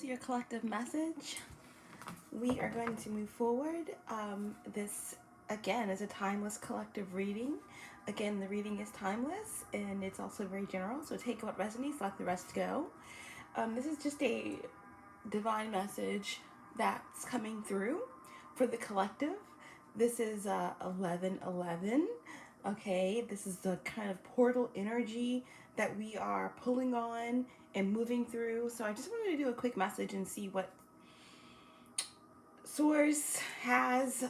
to your collective message. We are going to move forward. This, again, is a timeless collective reading. Again, the reading is timeless and it's also very general, so take what resonates, let the rest go. This is just a divine message that's coming through for the collective. This is 1111. Okay, this is the kind of portal energy that we are pulling on and moving through. So I just wanted to do a quick message and see what Source has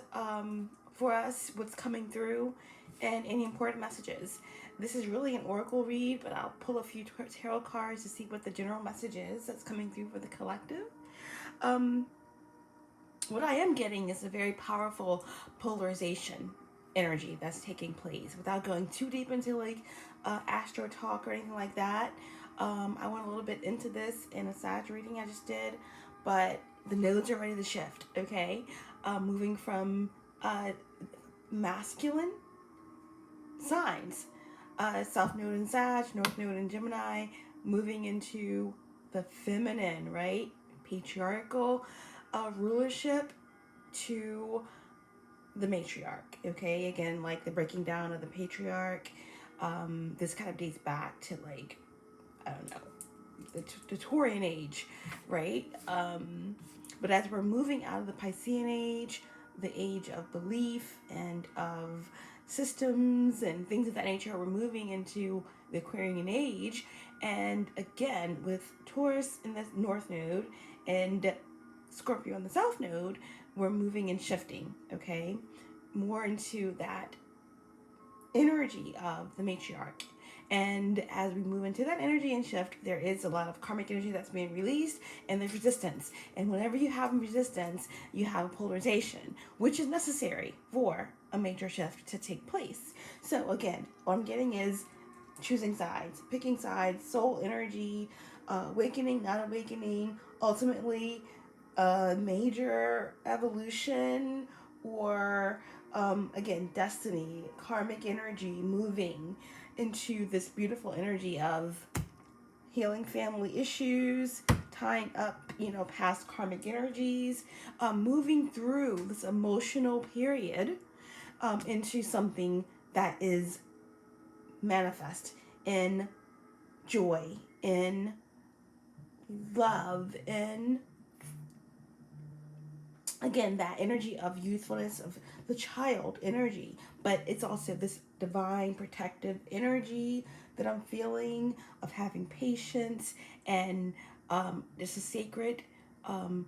for us, what's coming through, and any important messages. This is really an oracle read, but I'll pull a few tarot cards to see what the general message is that's coming through for the collective. What I am getting is a very powerful polarization energy that's taking place. Without going too deep into like astro talk or anything like that, I went a little bit into this in a Sag reading I just did, but the nodes are ready to shift, okay? Moving from masculine signs, South Node in Sag, North Node in Gemini, moving into the feminine, right? Patriarchal rulership to the matriarch, okay? Again, like the breaking down of the patriarch. This kind of dates back to like, I don't know, the Taurian age, right? But as we're moving out of the Piscean age, the age of belief and of systems and things of that nature, we're moving into the Aquarian age. And again, with Taurus in the North Node and Scorpio in the South Node, we're moving and shifting, okay? More into that energy of the matriarch. And as we move into that energy and shift, there is a lot of karmic energy that's being released, and there's resistance. And whenever you have resistance, you have polarization, which is necessary for a major shift to take place. So again, what I'm getting is choosing sides, picking sides, soul energy, awakening, not awakening, ultimately major evolution, or again, destiny, karmic energy, moving into this beautiful energy of healing family issues, tying up, past karmic energies, moving through this emotional period into something that is manifest in joy, in love, in, again, that energy of youthfulness, of the child energy, but it's also this divine protective energy that I'm feeling of having patience and there's a sacred kind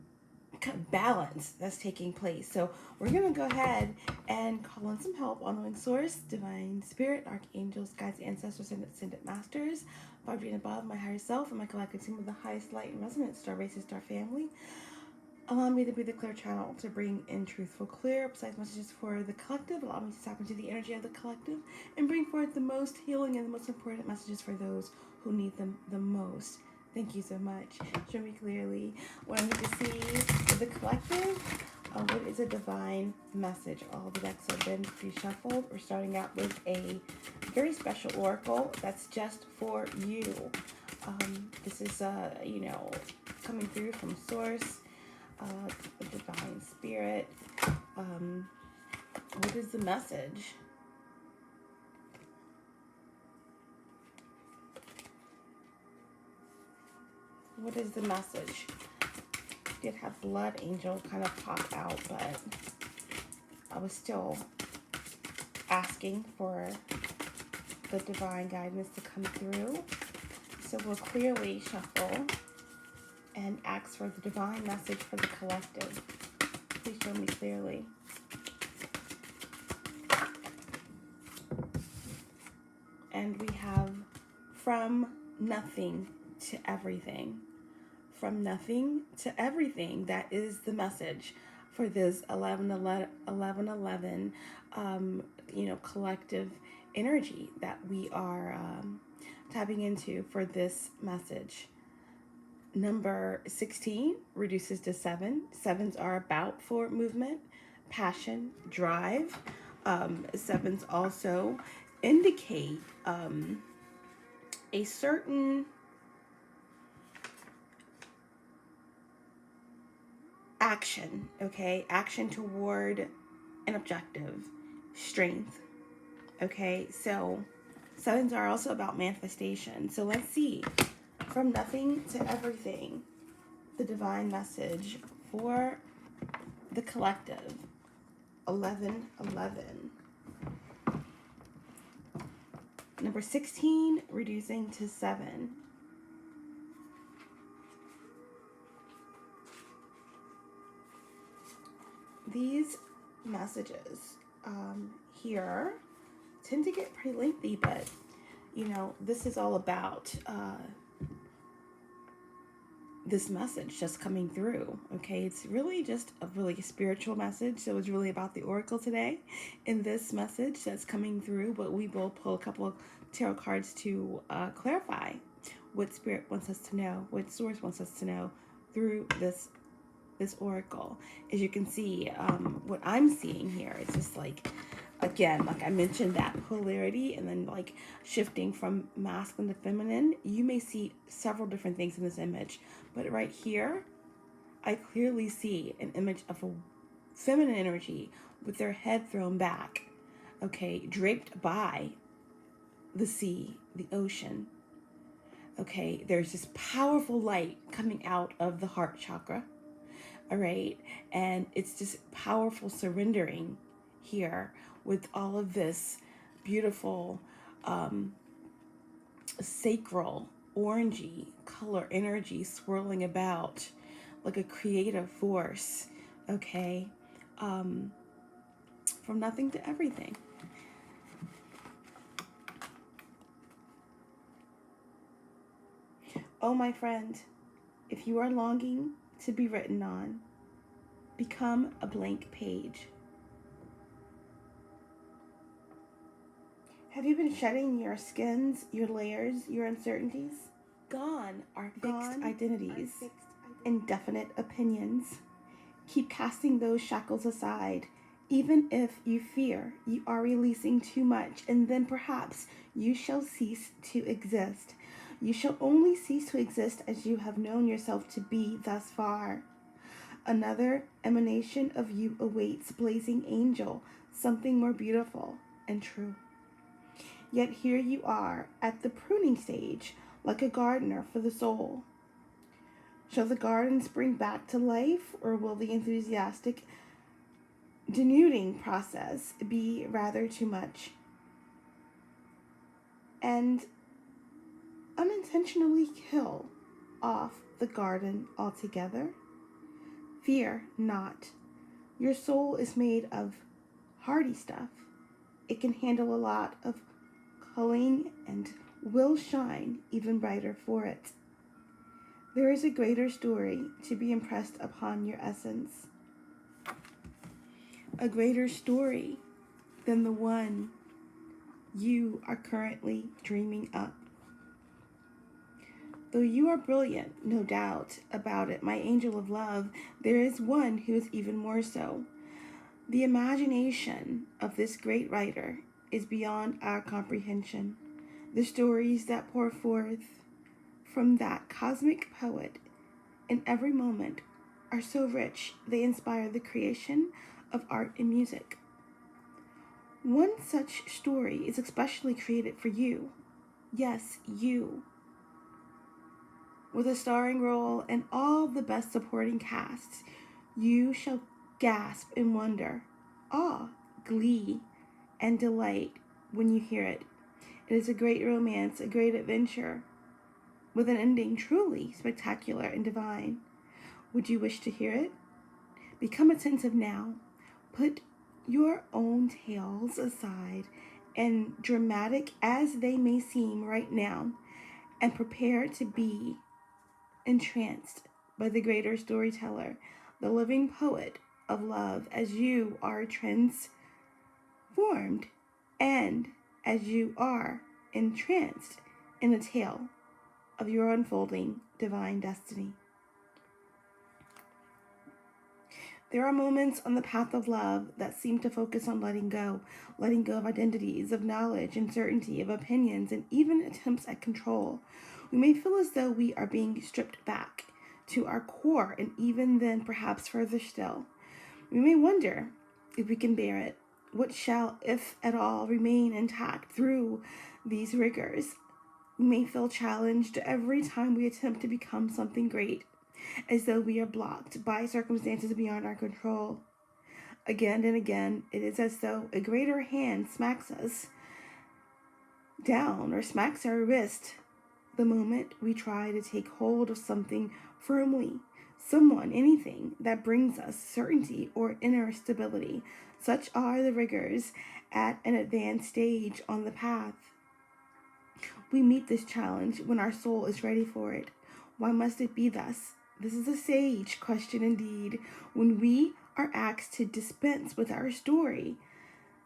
of balance that's taking place. So we're going to go ahead and call on some help, honoring Source, Divine Spirit, Archangels, Guides, Ancestors, and Ascended Masters, vibrating above, my higher self, and my collective team of the highest light and resonance, star races, star family. Allow me to be the clear channel to bring in truthful, clear, precise messages for the collective. Allow me to tap into the energy of the collective and bring forth the most healing and the most important messages for those who need them the most. Thank you so much. Show me clearly what I need to see for the collective. What is a divine message? All the decks have been pre-shuffled. We're starting out with a very special oracle that's just for you. This is, coming through from Source. The Divine Spirit. What is the message? What is the message? Did have Blood Angel kind of pop out, but I was still asking for the divine guidance to come through. So we'll clearly shuffle and ask for the divine message for the collective. Please show me clearly. And we have from nothing to everything. From nothing to everything. That is the message for this 1111 collective energy that we are tapping into for this message. Number 16 reduces to 7. 7s are about forward movement, passion, drive. 7s also indicate a certain action, okay? Action toward an objective, strength, okay? So sevens are also about manifestation. So let's see, from nothing to everything, the divine message for the collective. 1111. Number 16, reducing to 7. These messages here tend to get pretty lengthy, but you know, this is all about this message just coming through. Okay, it's really just a really spiritual message. So it's really about the oracle today in this message that's coming through, but we will pull a couple of tarot cards to clarify what spirit wants us to know, what source wants us to know through this oracle. As you can see, what I'm seeing here is just like, again, like I mentioned, that polarity and then like shifting from masculine to feminine. You may see several different things in this image, but right here, I clearly see an image of a feminine energy with their head thrown back, okay, draped by the sea, the ocean. Okay, there's this powerful light coming out of the heart chakra. All right, and it's just powerful surrendering here with all of this beautiful sacral orangey color energy swirling about like a creative force. Okay, from nothing to everything. Oh, my friend, if you are longing to be written on, become a blank page. Have you been shedding your skins, your layers, your uncertainties? Gone are fixed identities, indefinite opinions. Keep casting those shackles aside. Even if you fear you are releasing too much, and then perhaps you shall cease to exist. You shall only cease to exist as you have known yourself to be thus far. Another emanation of you awaits, blazing angel, something more beautiful and true. Yet here you are at the pruning stage, like a gardener for the soul. Shall the garden spring back to life, or will the enthusiastic denuding process be rather too much and unintentionally kill off the garden altogether? Fear not. Your soul is made of hardy stuff. It can handle a lot of culling and will shine even brighter for it. There is a greater story to be impressed upon your essence. A greater story than the one you are currently dreaming up. Though you are brilliant, no doubt about it, my angel of love, there is one who is even more so. The imagination of this great writer is beyond our comprehension. The stories that pour forth from that cosmic poet in every moment are so rich they inspire the creation of art and music. One such story is especially created for you. Yes, you. With a starring role and all the best supporting casts, you shall gasp in wonder, awe, glee, and delight when you hear it. It is a great romance, a great adventure, with an ending truly spectacular and divine. Would you wish to hear it? Become attentive now. Put your own tales aside, and dramatic as they may seem right now, and prepare to be entranced by the greater storyteller, the living poet of love, as you are transformed and as you are entranced in the tale of your unfolding divine destiny. There are moments on the path of love that seem to focus on letting go of identities, of knowledge, uncertainty, of opinions, and even attempts at control. We may feel as though we are being stripped back, to our core, and even then perhaps further still. We may wonder if we can bear it. What shall, if at all, remain intact through these rigors? We may feel challenged every time we attempt to become something great, as though we are blocked by circumstances beyond our control. Again and again, it is as though a greater hand smacks us down or smacks our wrist the moment we try to take hold of something firmly, someone, anything that brings us certainty or inner stability. Such are the rigors at an advanced stage on the path. We meet this challenge when our soul is ready for it. Why must it be thus? This is a sage question indeed. When we are asked to dispense with our story,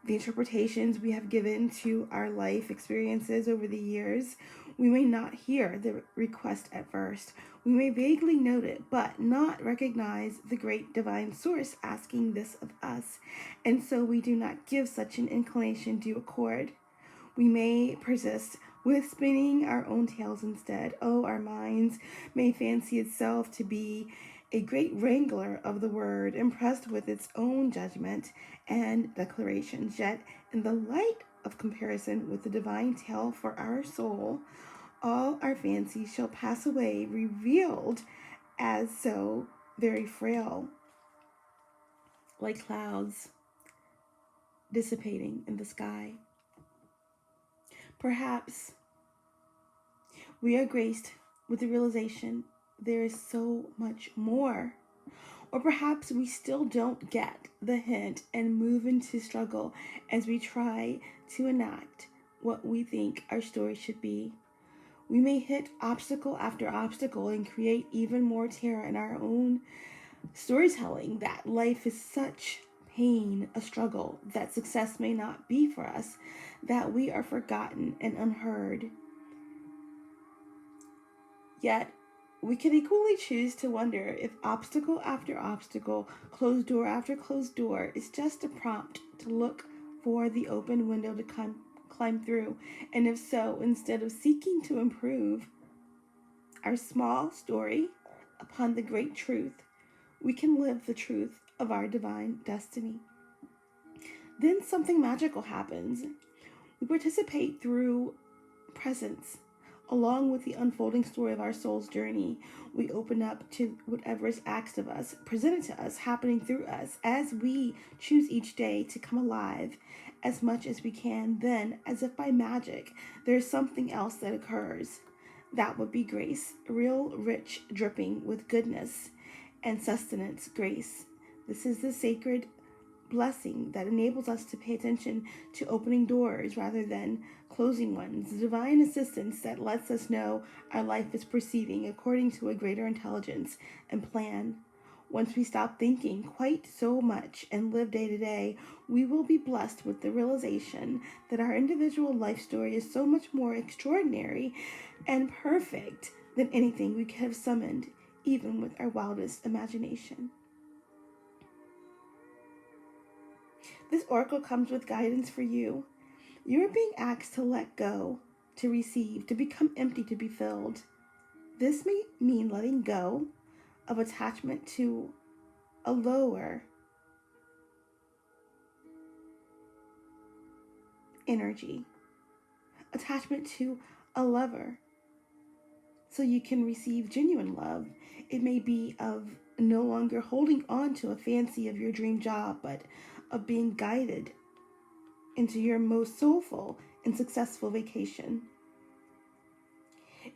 the interpretations we have given to our life experiences over the years, we may not hear the request at first. We may vaguely note it, but not recognize the great divine source asking this of us, and so we do not give such an inclination due accord. We may persist with spinning our own tales instead. Oh, our minds may fancy itself to be a great wrangler of the word, impressed with its own judgment and declarations. Yet, in the light of comparison with the divine tale for our soul, all our fancies shall pass away, revealed as so very frail, like clouds dissipating in the sky. Perhaps we are graced with the realization there is so much more. Or perhaps we still don't get the hint and move into struggle as we try to enact what we think our story should be. We may hit obstacle after obstacle and create even more terror in our own storytelling that life is such pain, a struggle, that success may not be for us, that we are forgotten and unheard. Yet, we can equally choose to wonder if obstacle after obstacle, closed door after closed door, is just a prompt to look for the open window to climb through. And if so, instead of seeking to improve our small story upon the great truth, we can live the truth of our divine destiny. Then something magical happens. We participate through presence. Along with the unfolding story of our soul's journey, we open up to whatever is asked of us, presented to us, happening through us, as we choose each day to come alive as much as we can. Then, as if by magic, there is something else that occurs. That would be grace, real, rich, dripping with goodness and sustenance grace. This is the sacred blessing that enables us to pay attention to opening doors rather than closing ones, the divine assistance that lets us know our life is proceeding according to a greater intelligence and plan. Once we stop thinking quite so much and live day to day, we will be blessed with the realization that our individual life story is so much more extraordinary and perfect than anything we could have summoned, even with our wildest imagination. This oracle comes with guidance for you. You are being asked to let go, to receive, to become empty, to be filled. This may mean letting go of attachment to a lower energy, attachment to a lover, so you can receive genuine love. It may be of no longer holding on to a fancy of your dream job, but of being guided into your most soulful and successful vacation.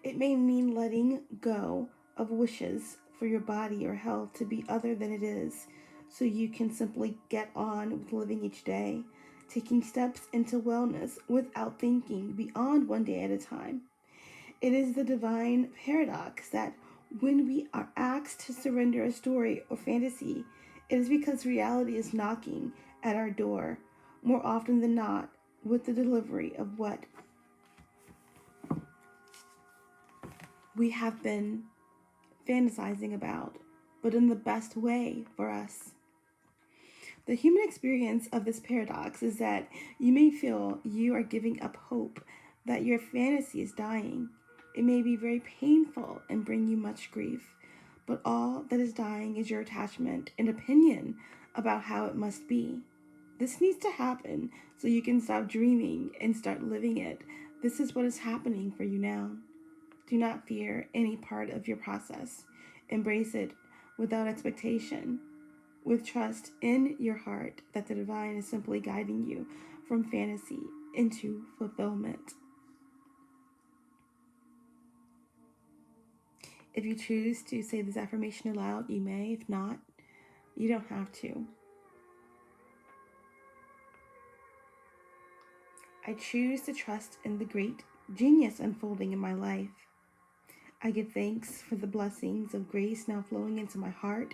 It may mean letting go of wishes for your body or health to be other than it is, so you can simply get on with living each day, taking steps into wellness without thinking beyond one day at a time. It is the divine paradox that when we are asked to surrender a story or fantasy, it is because reality is knocking at our door, more often than not, with the delivery of what we have been fantasizing about, but in the best way for us. The human experience of this paradox is that you may feel you are giving up hope, that your fantasy is dying. It may be very painful and bring you much grief, but all that is dying is your attachment and opinion about how it must be. This needs to happen so you can stop dreaming and start living it. This is what is happening for you now. Do not fear any part of your process. Embrace it without expectation, with trust in your heart that the divine is simply guiding you from fantasy into fulfillment. If you choose to say this affirmation aloud, you may. If not, you don't have to. I choose to trust in the great genius unfolding in my life. I give thanks for the blessings of grace now flowing into my heart.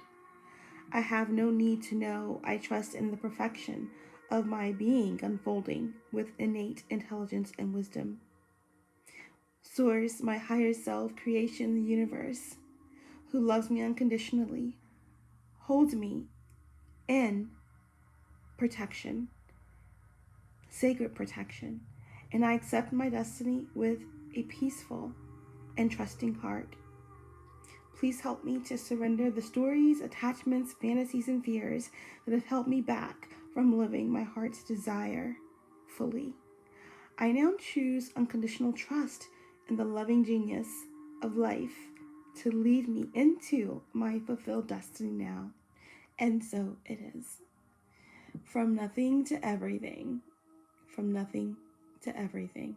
I have no need to know. I trust in the perfection of my being unfolding with innate intelligence and wisdom. Source, my higher self, creation, the universe, who loves me unconditionally, holds me in protection, sacred protection, and I accept my destiny with a peaceful and trusting heart. Please help me to surrender the stories, attachments, fantasies, and fears that have held me back from living my heart's desire fully. I now choose unconditional trust in the loving genius of life to lead me into my fulfilled destiny now. And so it is. From nothing to everything. From nothing to everything.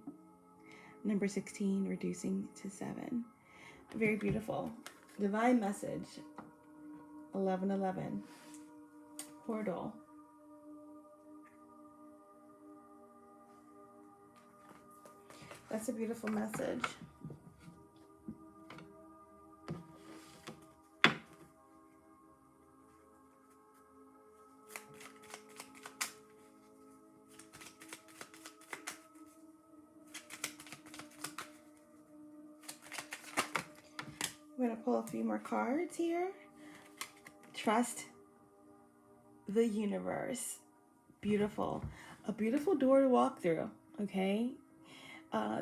Number 16, reducing to 7. Very beautiful. Divine message. 1111. Portal. That's a beautiful message. I'm going to pull a few more cards here. Trust the universe. Beautiful. A beautiful door to walk through, okay?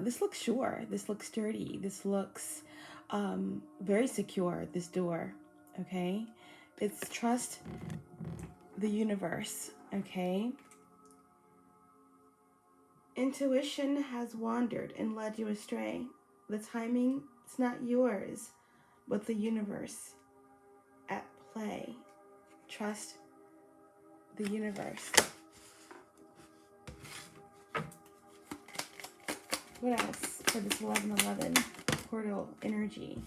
This looks sure. This looks sturdy. This looks very secure, this door, okay? It's trust the universe, okay? Intuition has wandered and led you astray. The timing is not yours, but the universe at play. Trust the universe. What else for this 1111 portal energy?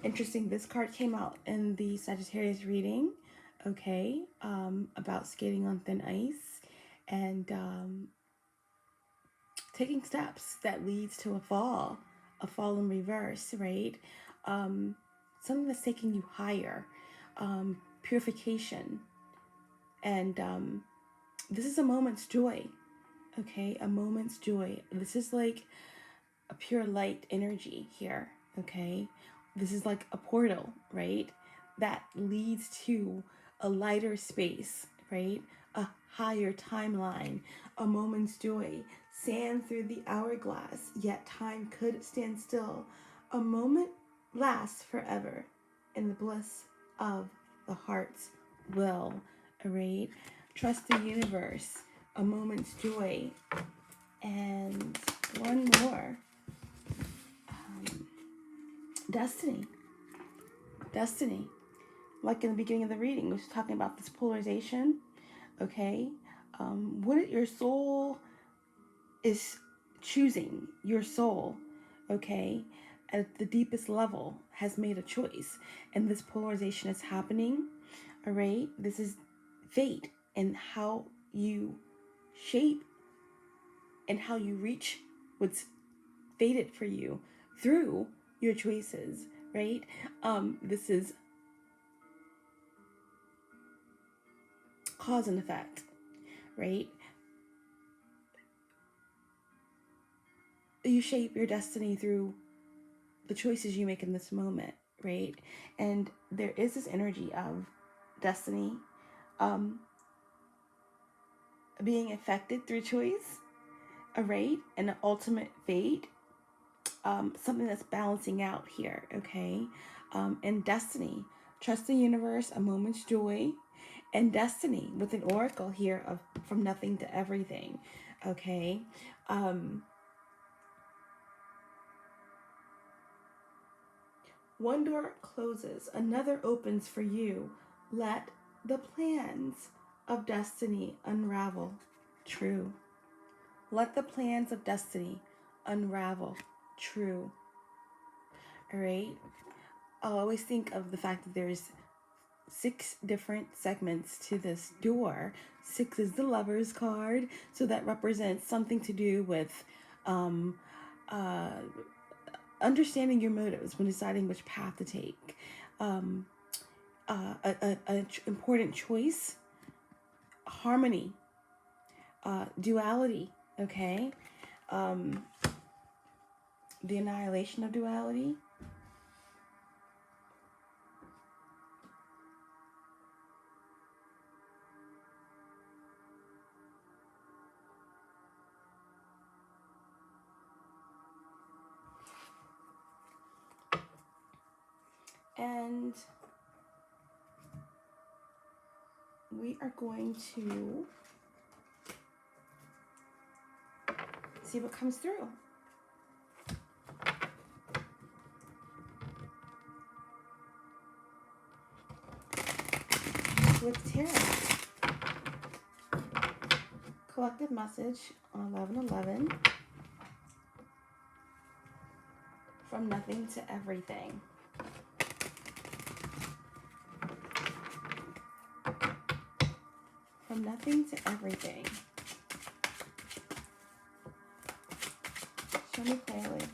Interesting, this card came out in the Sagittarius reading, okay, about skating on thin ice and taking steps that leads to a fall in reverse, right? Something that's taking you higher, purification, and this is a moment's joy, okay? A moment's joy. This is like a pure light energy here, okay? This is like a portal, right? That leads to a lighter space, right? A higher timeline, a moment's joy. Sand through the hourglass, yet time could stand still. A moment lasts forever in the bliss of the heart's will, right? Trust the universe, a moment's joy. And one more. Destiny. Like in the beginning of the reading, we was talking about this polarization, okay? What your soul is choosing, your soul, okay, at the deepest level has made a choice, and this polarization is happening, all right? This is fate and how you shape and how you reach what's fated for you through your choices, right? This is cause and effect, right? You shape your destiny through the choices you make in this moment, right? And there is this energy of destiny being affected through choice, right? And an ultimate fate, something that's balancing out here, okay? and destiny. Trust the universe, a moment's joy, and destiny with an oracle here of from nothing to everything. Okay. One door closes, another opens for you. Let the plans of destiny unravel. True. Let the plans of destiny unravel. True. All right. I'll always think of the fact that there's 6 different segments to this door. 6 is the Lover's card, so that represents something to do with uh, understanding your motives when deciding which path to take. An important choice, harmony, duality, okay? The annihilation of duality. And we are going to see what comes through. With tarot, collective message on 11/11, from nothing to everything. From nothing to everything. Show me clearly.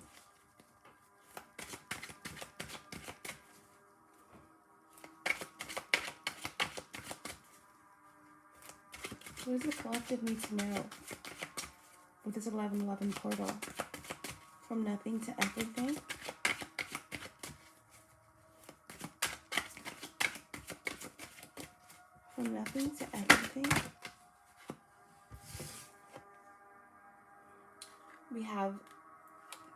What does the collective need to know with this 11/11 portal? From nothing to everything. From nothing to everything. We have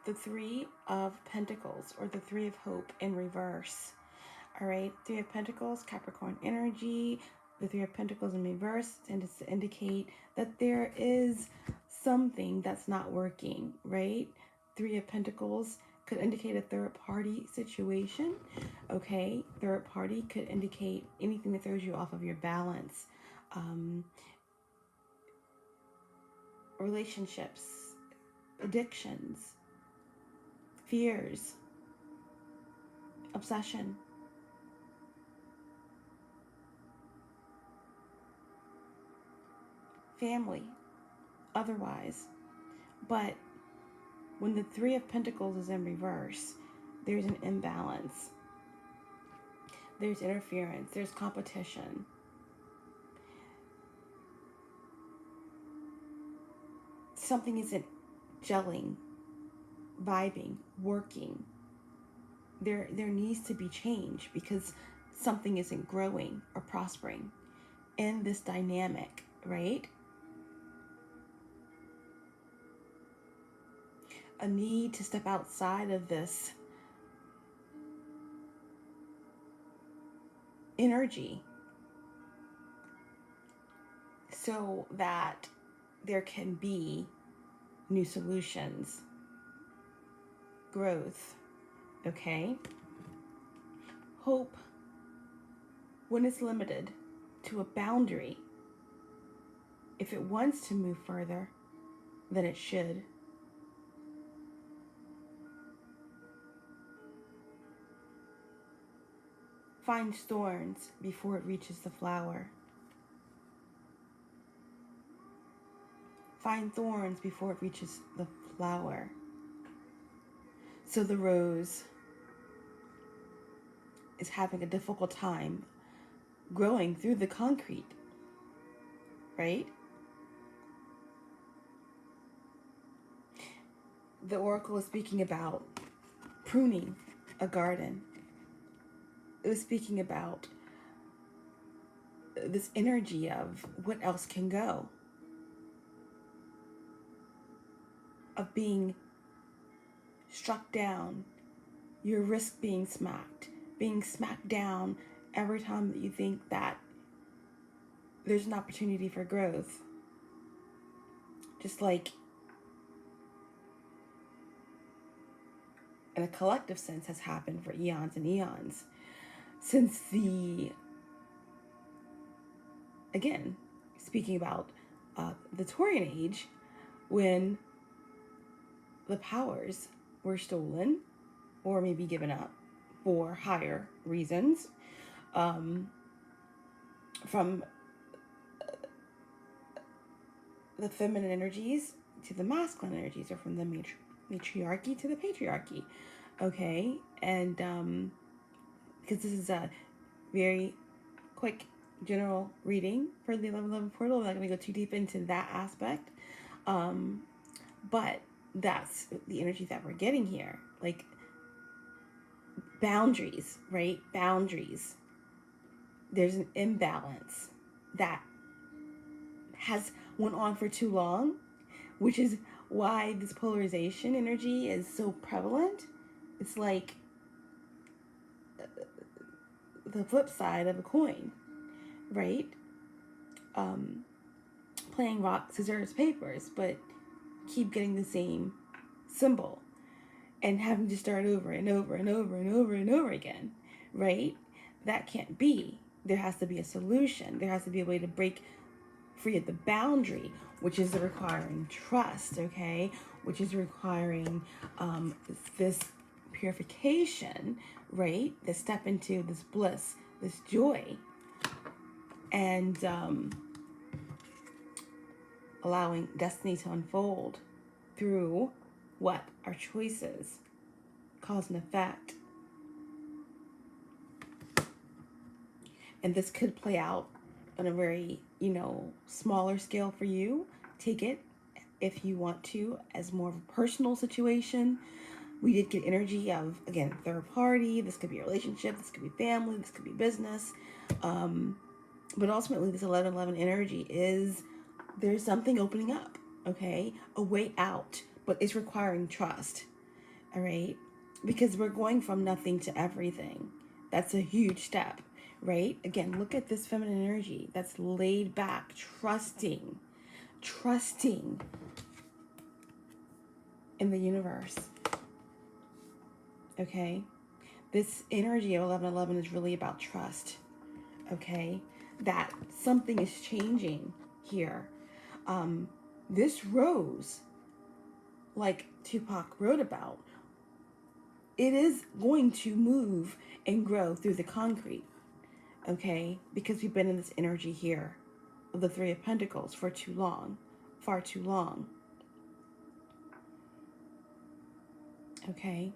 the 3 of Pentacles, or the 3 of Hope in reverse. All right, 3 of Pentacles, Capricorn energy. The 3 of Pentacles in reverse tends to indicate that there is something that's not working, right? 3 of Pentacles could indicate a third party situation, okay? Third party could indicate anything that throws you off of your balance. Relationships, addictions, fears, obsession. Family, otherwise. But when the 3 of Pentacles is in reverse, there's an imbalance. There's interference. There's competition. Something isn't gelling, vibing, working. There needs to be change because something isn't growing or prospering in this dynamic, right? A need to step outside of this energy so that there can be new solutions, growth, okay? Hope, when it's limited to a boundary, if it wants to move further, then it should. Finds thorns before it reaches the flower. Find thorns before it reaches the flower. So the rose is having a difficult time growing through the concrete, right? The oracle is speaking about pruning a garden. It was speaking about this energy of what else can go, of being struck down, your wrist being smacked, being smacked down every time that you think that there's an opportunity for growth. Just like in a collective sense has happened for eons and eons. Since again, speaking about the Taurian age, when the powers were stolen or maybe given up for higher reasons, from the feminine energies to the masculine energies, or from the matriarchy to the patriarchy. Okay, and because this is a very quick general reading for the 1111 portal, I'm not going to go too deep into that aspect, but that's the energy that we're getting here. Like boundaries, right? Boundaries. There's an imbalance that has went on for too long, which is why this polarization energy is so prevalent. It's like the flip side of a coin, right? Playing rock, scissors, papers, but keep getting the same symbol and having to start over and over and over and over and over again, right? That can't be. There has to be a solution. There has to be a way to break free of the boundary, which is requiring trust, okay? Which is requiring this purification, right? To step into this bliss, this joy, and allowing destiny to unfold through what? Our choices, cause and effect. And this could play out on a very, smaller scale for you. Take it, if you want to, as more of a personal situation. We did get energy of, again, third party. This could be a relationship. This could be family. This could be business. But ultimately, this 1111 energy is, there's something opening up, okay? A way out, but it's requiring trust, all right? Because we're going from nothing to everything. That's a huge step, right? Again, look at this feminine energy that's laid back, trusting in the universe, okay? This energy of 1111 is really about trust, okay? That something is changing here. This rose, like Tupac wrote about, it is going to move and grow through the concrete, okay? Because we've been in this energy here of the Three of Pentacles for too long, far too long, okay?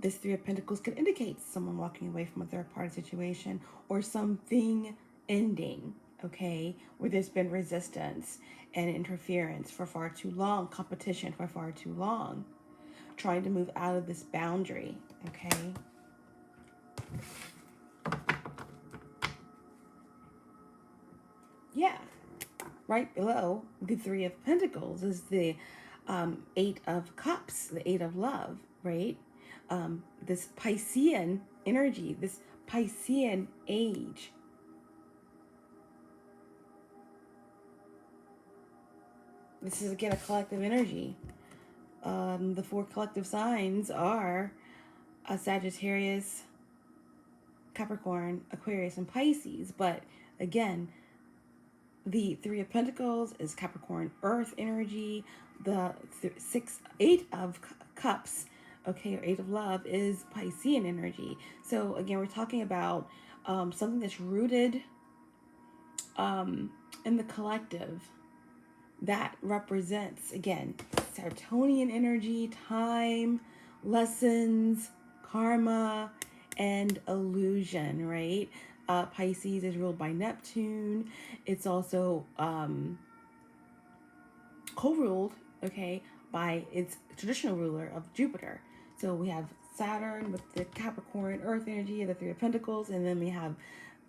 This Three of Pentacles could indicate someone walking away from a third-party situation or something ending, okay, where there's been resistance and interference for far too long, competition for far too long, trying to move out of this boundary, okay? Yeah, right below the Three of Pentacles is the Eight of Cups, the Eight of Love, right? This Piscean energy, this Piscean age. This is, again, a collective energy. The four collective signs are Sagittarius, Capricorn, Aquarius, and Pisces. But again, the Three of Pentacles is Capricorn Earth energy. The Eight of Cups, okay, or Eight of Love, is Piscean energy. So again, we're talking about something that's rooted in the collective, that represents, again, Saturnian energy, time, lessons, karma, and illusion, right? Pisces is ruled by Neptune. It's also co-ruled, okay, by its traditional ruler of Jupiter. So we have Saturn with the Capricorn Earth energy, the Three of Pentacles, and then we have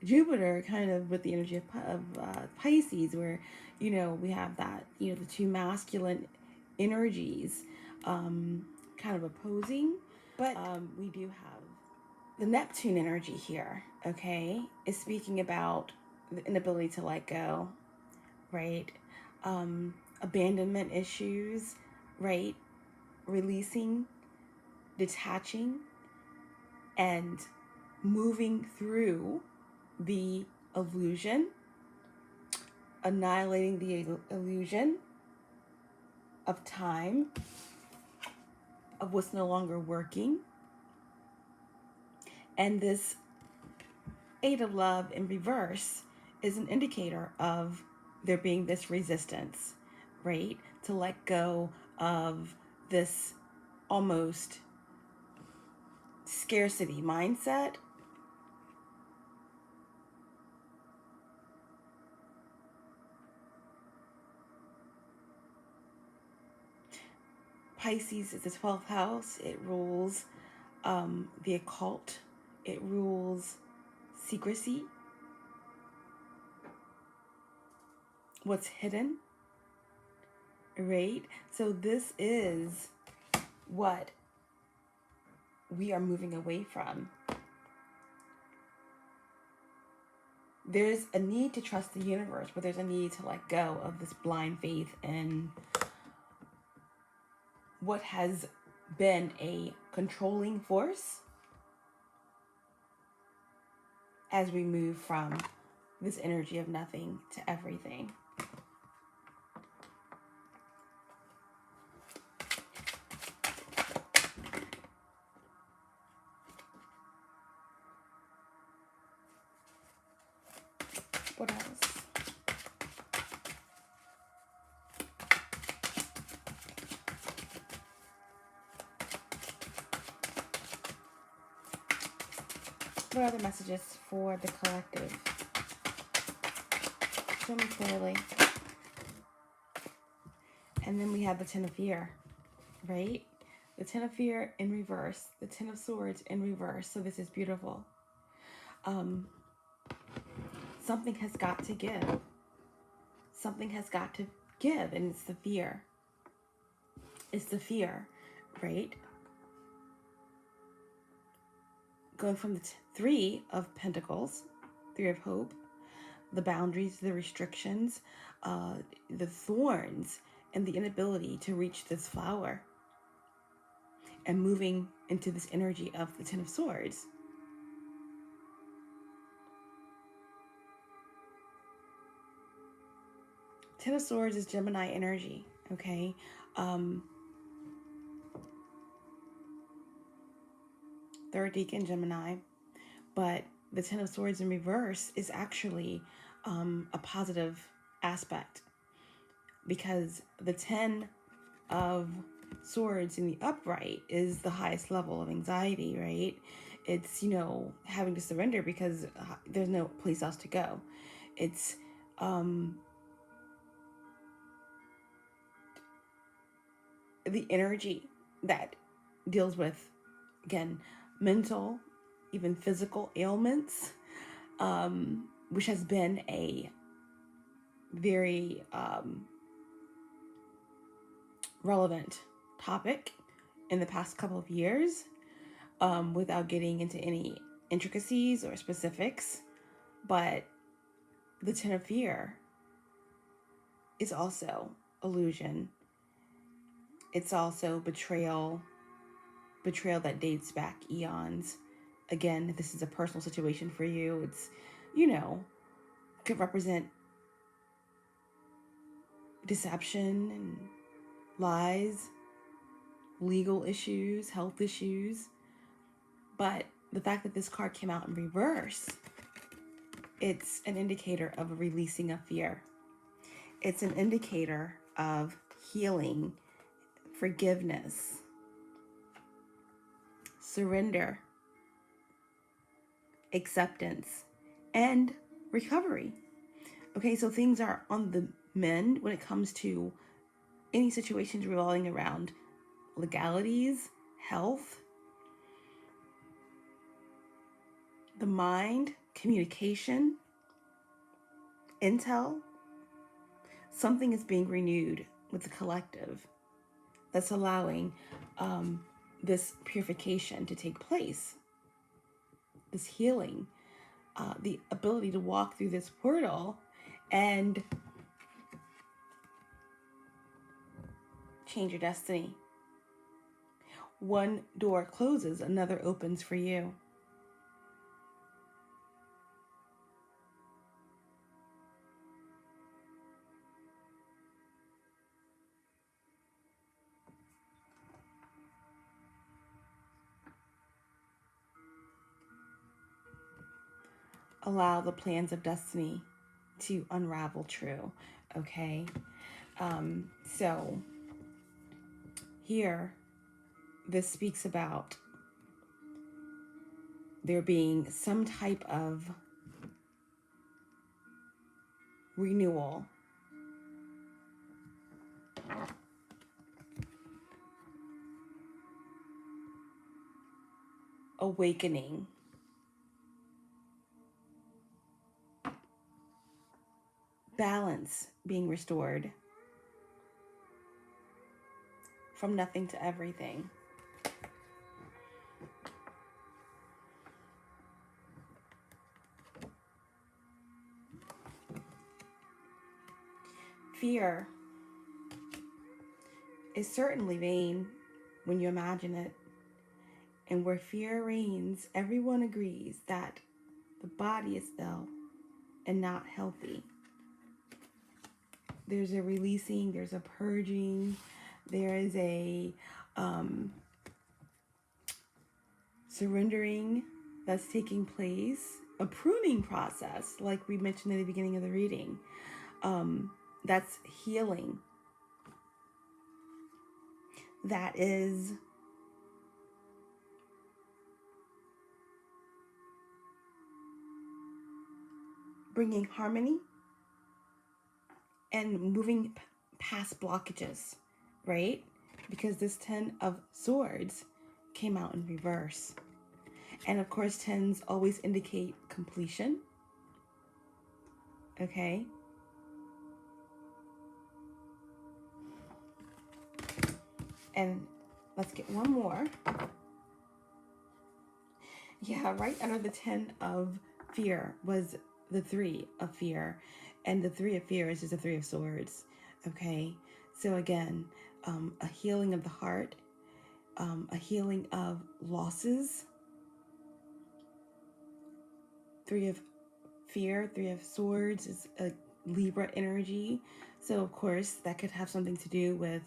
Jupiter kind of with the energy of Pisces, where, we have that, the two masculine energies kind of opposing, but we do have the Neptune energy here, okay, is speaking about the inability to let go, right? Abandonment issues, right? Releasing, detaching, and moving through the illusion, annihilating the illusion of time, of what's no longer working. And this Eight of Love in reverse is an indicator of there being this resistance, right? To let go of this almost scarcity mindset. Pisces is the 12th house. It rules the occult. It rules secrecy, what's hidden, right? So this is what we are moving away from. There's a need to trust the universe, but there's a need to let go of this blind faith in what has been a controlling force as we move from this energy of nothing to everything. What else? What are the messages for the collective? Show me clearly. And then we have the Ten of Fear, right? The Ten of Fear in reverse. The Ten of Swords in reverse. So this is beautiful. Something has got to give. Something has got to give, and it's the fear. It's the fear, right? Going from the Three of Pentacles, Three of Hope, the boundaries, the restrictions, the thorns, and the inability to reach this flower, and moving into this energy of the Ten of Swords. Ten of Swords is Gemini energy, okay? Third decan Gemini, but the Ten of Swords in reverse is actually a positive aspect, because the Ten of Swords in the upright is the highest level of anxiety, right? It's, you know, having to surrender because there's no place else to go. It's the energy that deals with, again, mental, even physical ailments, which has been a very relevant topic in the past couple of years, without getting into any intricacies or specifics. But the Ten of Fear is also illusion. It's also betrayal that dates back eons. Again, this is a personal situation for you. It's, you know, could represent deception and lies, legal issues, health issues. But the fact that this card came out in reverse, it's an indicator of a releasing of fear. It's an indicator of healing, forgiveness, surrender, acceptance, and recovery. Okay, so things are on the mend when it comes to any situations revolving around legalities, health, the mind, communication, intel. Something is being renewed with the collective that's allowing this purification to take place, this healing, the ability to walk through this portal and change your destiny. One door closes, another opens for you. Allow the plans of destiny to unravel true, okay? So here, this speaks about there being some type of renewal, awakening, balance being restored from nothing to everything. Fear is certainly vain when you imagine it. And where fear reigns, everyone agrees that the body is ill and not healthy. There's a releasing, there's a purging, there is a surrendering that's taking place, a pruning process, like we mentioned in the beginning of the reading. That's healing. That is bringing harmony and moving past blockages, right? Because this 10 of Swords came out in reverse. And of course, 10s always indicate completion. Okay? And let's get one more. Yeah, right under the 10 of fear was the 3 of fear. And the 3 of fears is the 3 of Swords. Okay? So again, a healing of the heart, a healing of losses. 3 of fear, 3 of Swords is a Libra energy. So of course, that could have something to do with,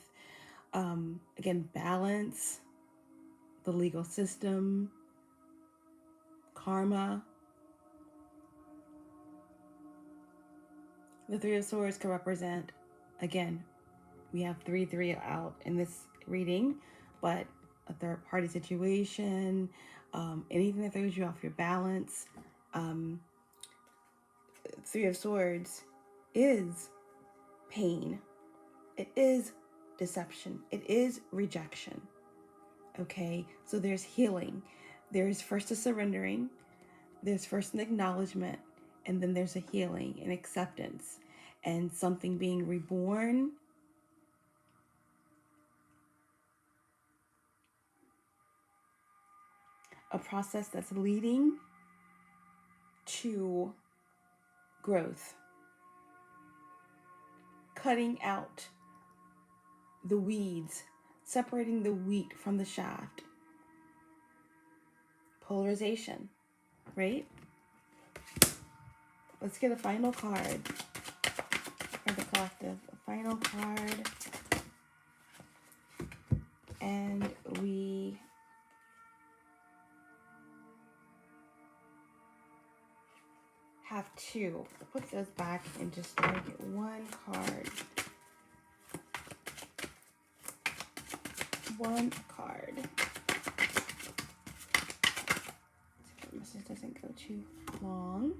again, balance, the legal system, karma. The 3 of Swords can represent, again, we have 3 out in this reading, but a third party situation, anything that throws you off your balance. 3 of Swords is pain. It is deception. It is rejection. Okay, so there's healing. There's first a surrendering. There's first an acknowledgement. And then there's a healing and acceptance. And something being reborn. A process that's leading to growth. Cutting out the weeds, separating the wheat from the shaft. Polarization, right? Let's get a final card for the collective. A final card. And we have 2. We'll put those back and just make it one card. One card. So the message doesn't go too long.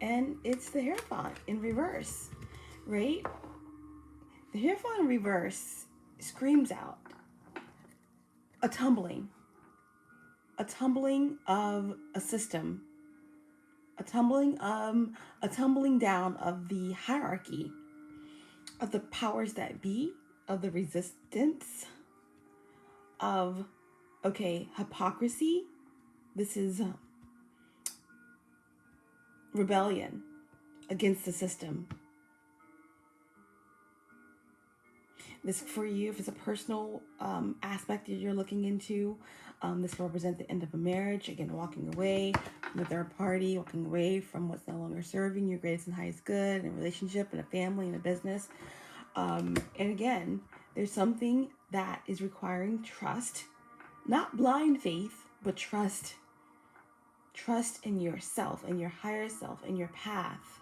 And it's the Hierophant in reverse, right? The Hierophant in reverse screams out a tumbling of a system, a tumbling down of the hierarchy, of the powers that be, of the resistance, of, okay, hypocrisy. This is rebellion against the system. This for you, if it's a personal aspect that you're looking into, this will represent the end of a marriage. Again, walking away from a third party, walking away from what's no longer serving your greatest and highest good in a relationship, in a family, in a business. And again, there's something that is requiring trust, not blind faith, but trust. Trust in yourself, in your higher self, in your path,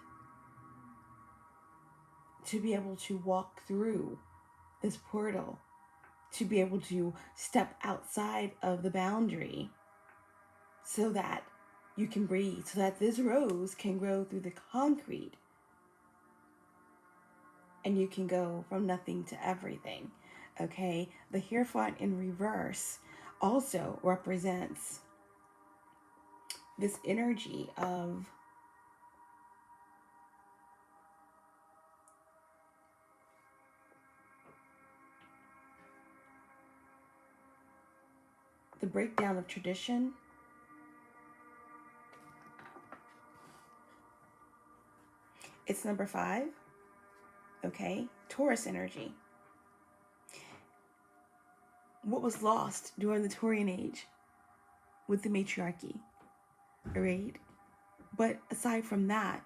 to be able to walk through this portal, to be able to step outside of the boundary so that you can breathe, so that this rose can grow through the concrete and you can go from nothing to everything. Okay, the Hierophant in reverse also represents this energy of the breakdown of tradition. It's number 5. Okay, Taurus energy. What was lost during the Taurian age with the matriarchy, right? But aside from that,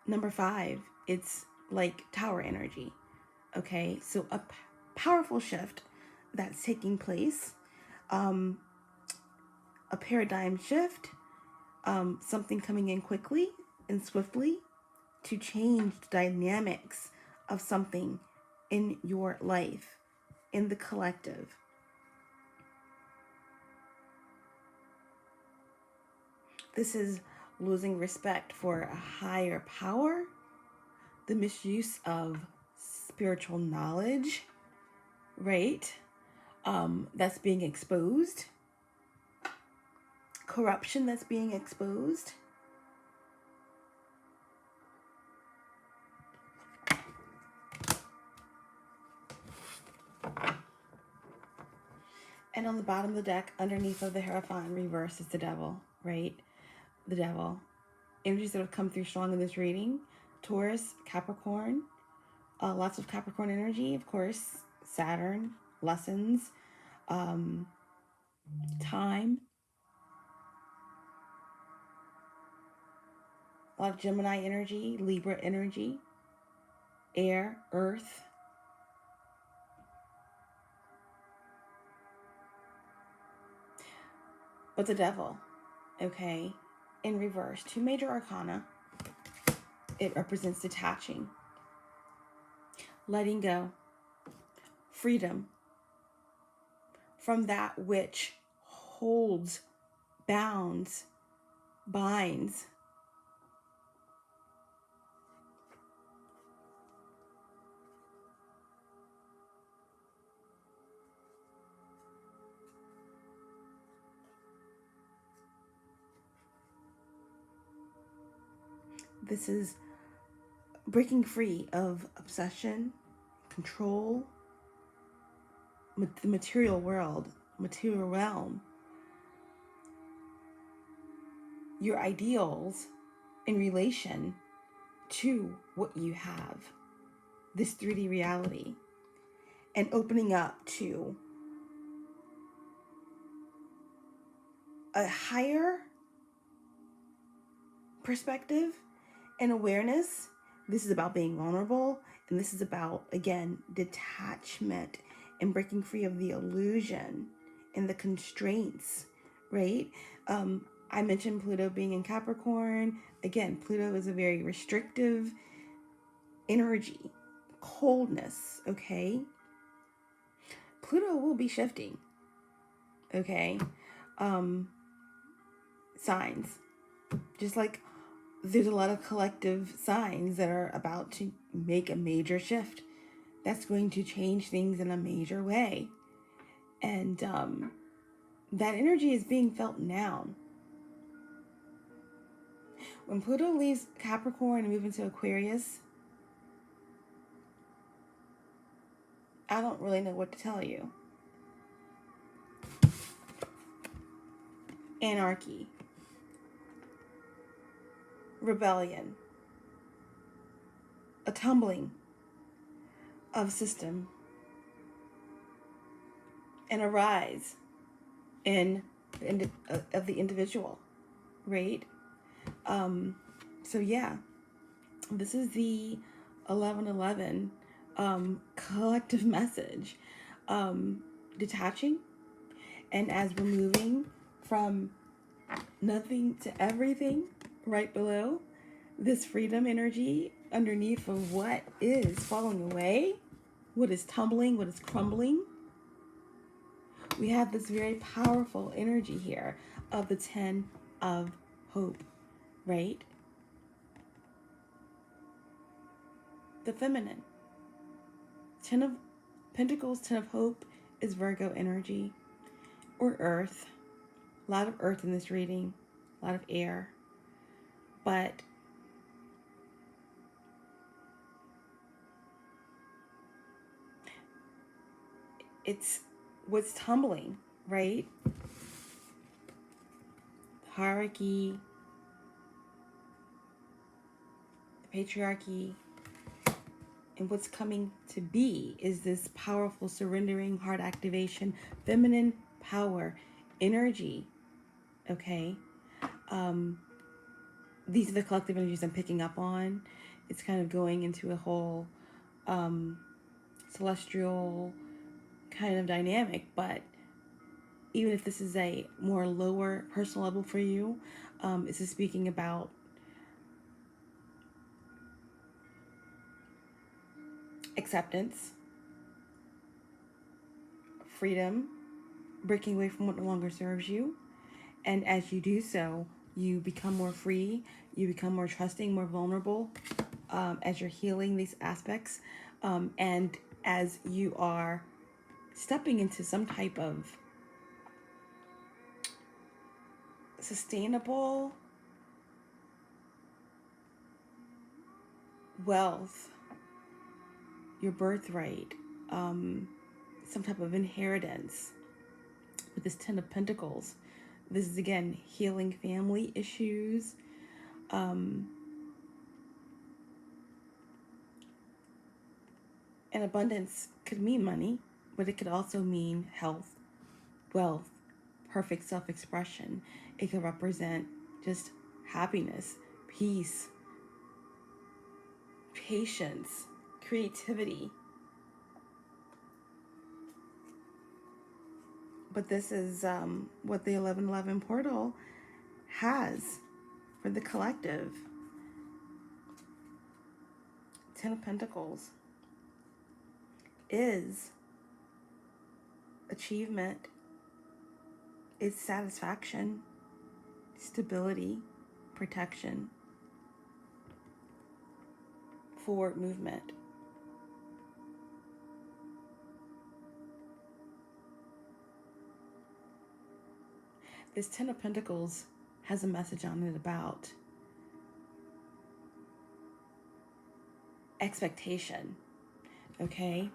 number 5, it's like Tower energy. Okay, so a powerful shift that's taking place, a paradigm shift, something coming in quickly and swiftly to change the dynamics of something in your life, in the collective. This is losing respect for a higher power, the misuse of spiritual knowledge, right? That's being exposed. Corruption that's being exposed. And on the bottom of the deck, underneath of the Hierophant in reverse, is the devil, right? The devil. Energies that have come through strong in this reading. Taurus, Capricorn. Lots of Capricorn energy, of course. Saturn, lessons, time. A lot of Gemini energy, Libra energy, air, earth. But the devil, okay, in reverse, 2 major arcana. It represents detaching, letting go, freedom from that which holds, bounds, binds. This is breaking free of obsession, control, the material world, material realm, your ideals in relation to what you have, this 3D reality, and opening up to a higher perspective and awareness. This is about being vulnerable, and this is about, again, detachment and breaking free of the illusion and the constraints, right? I mentioned Pluto being in Capricorn. Again, Pluto is a very restrictive energy, coldness, okay? Pluto will be shifting, okay? Signs, just like there's a lot of collective signs that are about to make a major shift that's going to change things in a major way. And that energy is being felt now. When Pluto leaves Capricorn and moves into Aquarius, I don't really know what to tell you. anarchy, rebellion, a tumbling of system, and a rise of the individual, right? So yeah, this is the 1111 collective message, detaching, and as we're moving from nothing to everything, right below this freedom energy underneath of what is falling away, what is tumbling, what is crumbling, we have this very powerful energy here of the 10 of hope, right? The feminine. 10 of Pentacles, 10 of hope is Virgo energy, or earth. A lot of earth in this reading, a lot of air. But it's what's tumbling, right? Hierarchy, the patriarchy, and what's coming to be is this powerful surrendering, heart activation, feminine power, energy, okay? These are the collective energies I'm picking up on. It's kind of going into a whole celestial kind of dynamic, but even if this is a more lower personal level for you, this is speaking about acceptance, freedom, breaking away from what no longer serves you. And as you do so, you become more free, you become more trusting, more vulnerable, as you're healing these aspects. And as you are stepping into some type of sustainable wealth, your birthright, some type of inheritance with this 10 of Pentacles. This is, again, healing family issues. And abundance could mean money, but it could also mean health, wealth, perfect self-expression. It could represent just happiness, peace, patience, creativity. But this is what the 1111 portal has for the collective. 10 of Pentacles is achievement, it's satisfaction, stability, protection, forward movement. This 10 of Pentacles has a message on it about expectation, okay?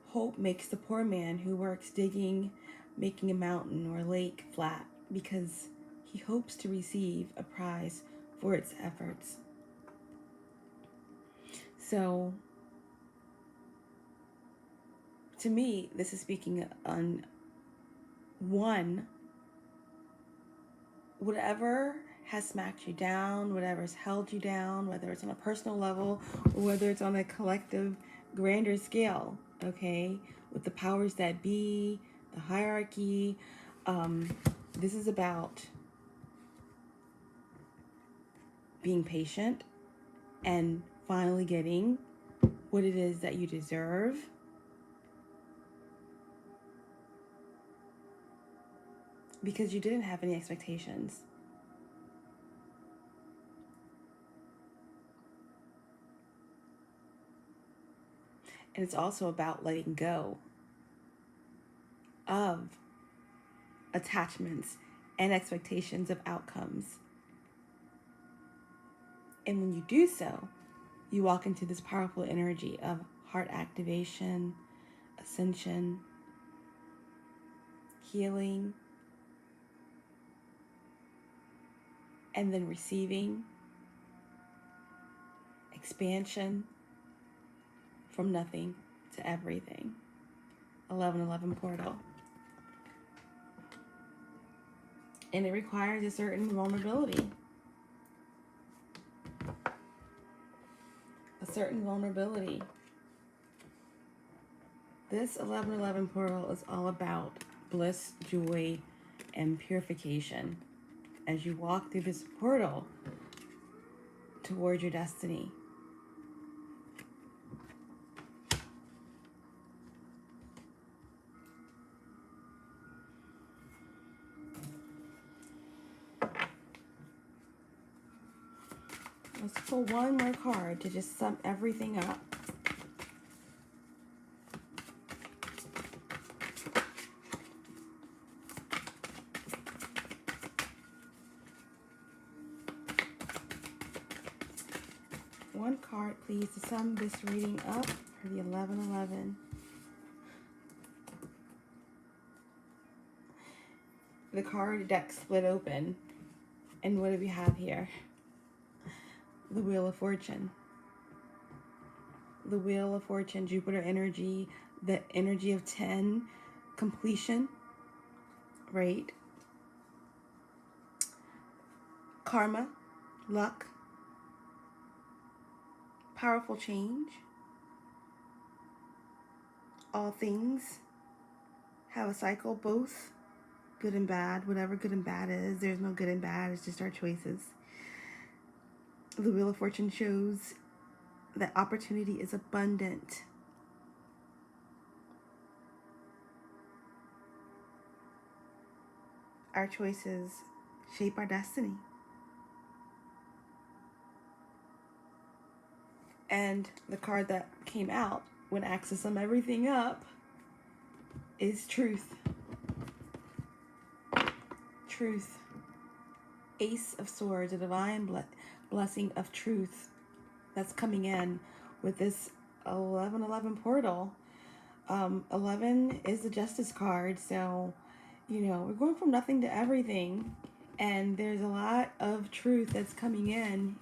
Hope makes the poor man who works digging, making a mountain or a lake flat because he hopes to receive a prize for its efforts. So, to me, this is speaking on one, whatever has smacked you down, whatever's held you down, whether it's on a personal level or whether it's on a collective, grander scale, okay, with the powers that be, the hierarchy. This is about being patient and finally getting what it is that you deserve. Because you didn't have any expectations. And it's also about letting go of attachments and expectations of outcomes. And when you do so, you walk into this powerful energy of heart activation, ascension, healing, and then receiving, expansion from nothing to everything. 1111 portal. And it requires a certain vulnerability. A certain vulnerability. This 1111 portal is all about bliss, joy, and purification as you walk through this portal towards your destiny. Let's pull one more card to just sum everything up. One card, please, to sum this reading up for the 1111. The card deck split open. And what do we have here? The Wheel of Fortune. The Wheel of Fortune, Jupiter energy, the energy of 10, completion, right? Karma, luck, powerful change. All things have a cycle, both good and bad. Whatever good and bad is, there's no good and bad, it's just our choices. The Wheel of Fortune shows that opportunity is abundant. Our choices shape our destiny. And the card that came out when asked to sum everything up is truth. Truth. Ace of Swords, a divine blessing of truth that's coming in with this 1111 portal. 11 is the Justice card, so, you know, we're going from nothing to everything, and there's a lot of truth that's coming in,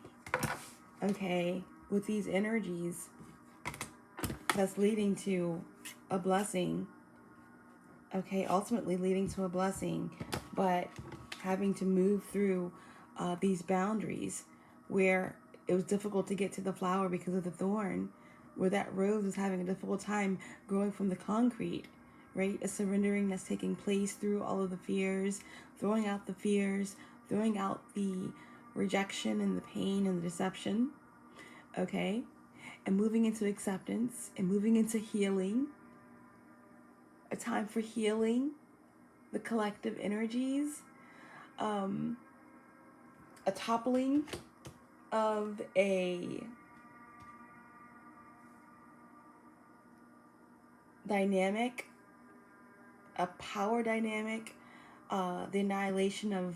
okay, with these energies that's leading to a blessing, okay, ultimately leading to a blessing, but having to move through these boundaries where it was difficult to get to the flower because of the thorn, where that rose was having a difficult time growing from the concrete, right? A surrendering that's taking place through all of the fears, throwing out the fears, throwing out the rejection and the pain and the deception, okay? And moving into acceptance and moving into healing. A time for healing the collective energies. A toppling of a dynamic, a power dynamic, the annihilation of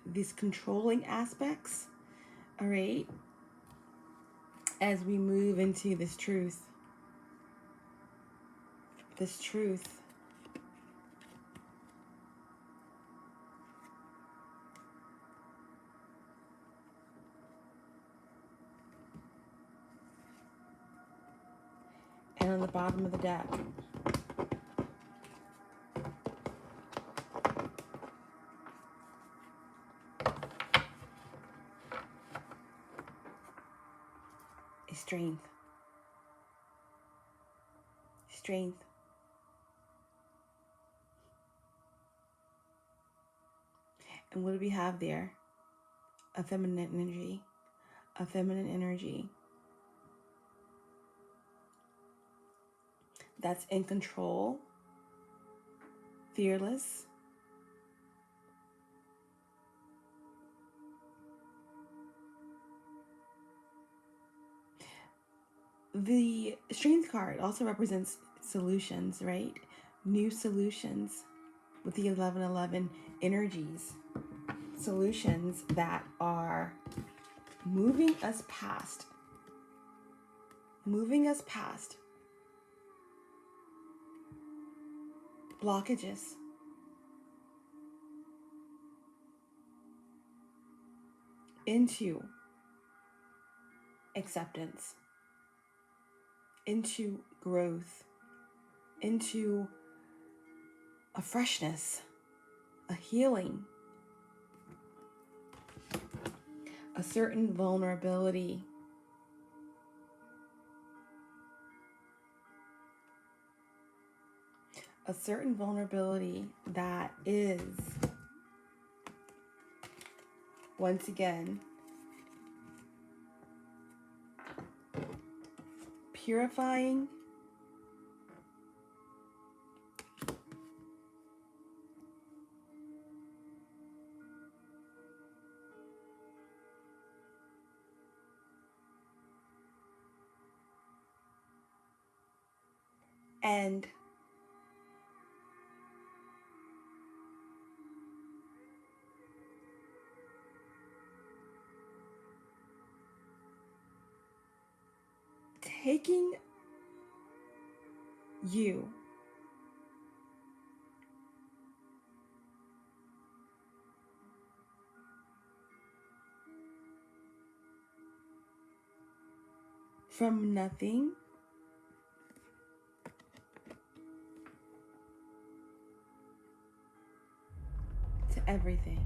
these controlling aspects, all right, as we move into this truth. This truth. And on the bottom of the deck, is strength. Strength. And what do we have there? A feminine energy. A feminine energy. That's in control, fearless, the Strength card also represents solutions, right? New solutions with the 1111 energies. Solutions that are moving us past blockages, into acceptance, into growth, into a freshness, a healing, a certain vulnerability. A certain vulnerability that is, once again, purifying, and taking you from nothing to everything.